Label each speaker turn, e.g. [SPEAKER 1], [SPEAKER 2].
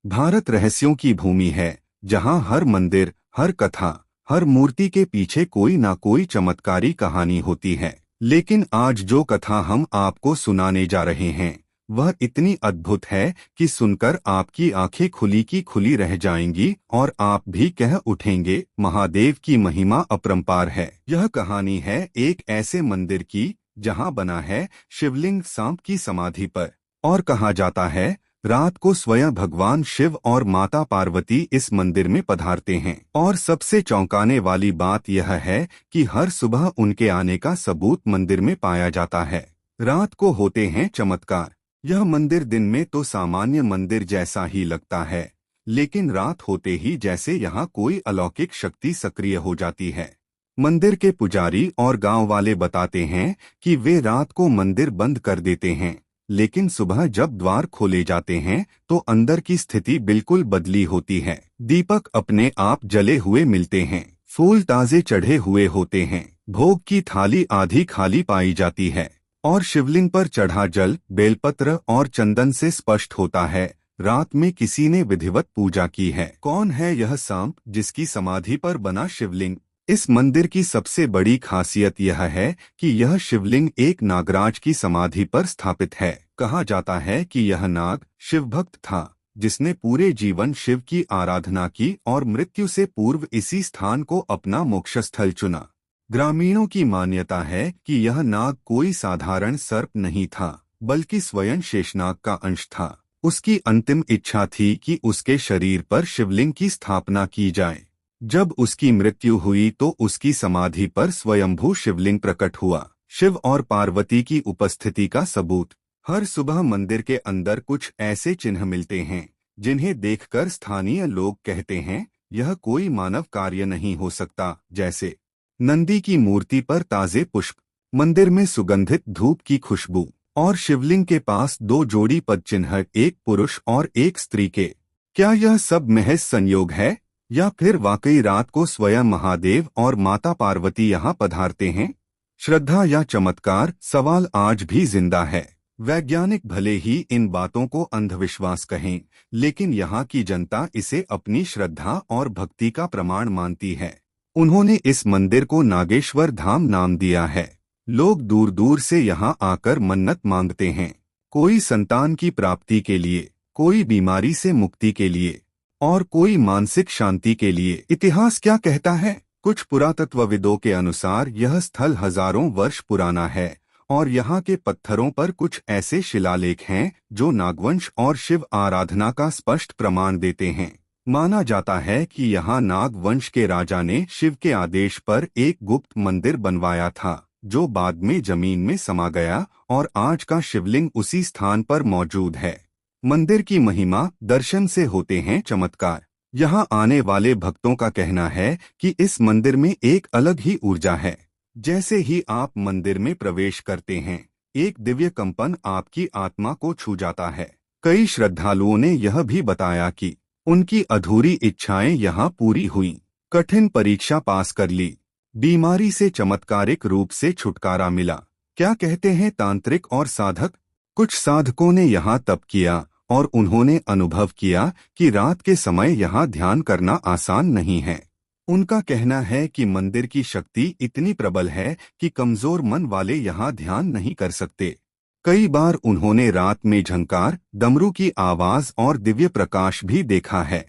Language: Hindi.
[SPEAKER 1] भारत रहस्यों की भूमि है, जहां हर मंदिर, हर कथा, हर मूर्ति के पीछे कोई ना कोई चमत्कारी कहानी होती है। लेकिन आज जो कथा हम आपको सुनाने जा रहे हैं, वह इतनी अद्भुत है कि सुनकर आपकी आंखें खुली की खुली रह जाएंगी और आप भी कह उठेंगे, महादेव की महिमा अपरंपार है। यह कहानी है एक ऐसे मंदिर की जहां बना है शिवलिंग सांप की समाधि पर, और कहा जाता है रात को स्वयं भगवान शिव और माता पार्वती इस मंदिर में पधारते हैं। और सबसे चौंकाने वाली बात यह है कि हर सुबह उनके आने का सबूत मंदिर में पाया जाता है। रात को होते हैं चमत्कार। यह मंदिर दिन में तो सामान्य मंदिर जैसा ही लगता है, लेकिन रात होते ही जैसे यहाँ कोई अलौकिक शक्ति सक्रिय हो जाती है। मंदिर के पुजारी और गांव वाले बताते हैं कि वे रात को मंदिर बंद कर देते हैं, लेकिन सुबह जब द्वार खोले जाते हैं तो अंदर की स्थिति बिल्कुल बदली होती है। दीपक अपने आप जले हुए मिलते हैं, फूल ताजे चढ़े हुए होते हैं, भोग की थाली आधी खाली पाई जाती है और शिवलिंग पर चढ़ा जल, बेलपत्र और चंदन से स्पष्ट होता है रात में किसी ने विधिवत पूजा की है। कौन है यह सांप जिसकी समाधि पर बना शिवलिंग? इस मंदिर की सबसे बड़ी खासियत यह है कि यह शिवलिंग एक नागराज की समाधि पर स्थापित है। कहा जाता है कि यह नाग शिवभक्त था, जिसने पूरे जीवन शिव की आराधना की और मृत्यु से पूर्व इसी स्थान को अपना मोक्षस्थल चुना। ग्रामीणों की मान्यता है कि यह नाग कोई साधारण सर्प नहीं था, बल्कि स्वयं शेषनाग का अंश था। उसकी अंतिम इच्छा थी कि उसके शरीर पर शिवलिंग की स्थापना की जाए। जब उसकी मृत्यु हुई तो उसकी समाधि पर स्वयंभू शिवलिंग प्रकट हुआ, शिव और पार्वती की उपस्थिति का सबूत। हर सुबह मंदिर के अंदर कुछ ऐसे चिन्ह मिलते हैं जिन्हें देखकर स्थानीय लोग कहते हैं यह कोई मानव कार्य नहीं हो सकता, जैसे नंदी की मूर्ति पर ताजे पुष्प, मंदिर में सुगंधित धूप की खुशबू और शिवलिंग के पास दो जोड़ी पद चिन्ह, एक पुरुष और एक स्त्री के। क्या यह सब महज संयोग है या फिर वाकई रात को स्वयं महादेव और माता पार्वती यहाँ पधारते हैं? श्रद्धा या चमत्कार, सवाल आज भी जिंदा है। वैज्ञानिक भले ही इन बातों को अंधविश्वास कहें, लेकिन यहाँ की जनता इसे अपनी श्रद्धा और भक्ति का प्रमाण मानती है। उन्होंने इस मंदिर को नागेश्वर धाम नाम दिया है। लोग दूर दूर से यहाँ आकर मन्नत मांगते हैं, कोई संतान की प्राप्ति के लिए, कोई बीमारी से मुक्ति के लिए और कोई मानसिक शांति के लिए। इतिहास क्या कहता है? कुछ पुरातत्वविदों के अनुसार यह स्थल हजारों वर्ष पुराना है और यहाँ के पत्थरों पर कुछ ऐसे शिलालेख हैं जो नागवंश और शिव आराधना का स्पष्ट प्रमाण देते हैं। माना जाता है कि यहाँ नागवंश के राजा ने शिव के आदेश पर एक गुप्त मंदिर बनवाया था, जो बाद में जमीन में समा गया और आज का शिवलिंग उसी स्थान पर मौजूद है। मंदिर की महिमा, दर्शन से होते हैं चमत्कार। यहाँ आने वाले भक्तों का कहना है कि इस मंदिर में एक अलग ही ऊर्जा है। जैसे ही आप मंदिर में प्रवेश करते हैं, एक दिव्य कंपन आपकी आत्मा को छू जाता है। कई श्रद्धालुओं ने यह भी बताया कि उनकी अधूरी इच्छाएं यहाँ पूरी हुई, कठिन परीक्षा पास कर ली, बीमारी से चमत्कारिक रूप से छुटकारा मिला। क्या कहते हैं तांत्रिक और साधक? कुछ साधकों ने यहाँ तप किया और उन्होंने अनुभव किया कि रात के समय यहाँ ध्यान करना आसान नहीं है। उनका कहना है कि मंदिर की शक्ति इतनी प्रबल है कि कमजोर मन वाले यहाँ ध्यान नहीं कर सकते। कई बार उन्होंने रात में झंकार, डमरू की आवाज और दिव्य प्रकाश भी देखा है।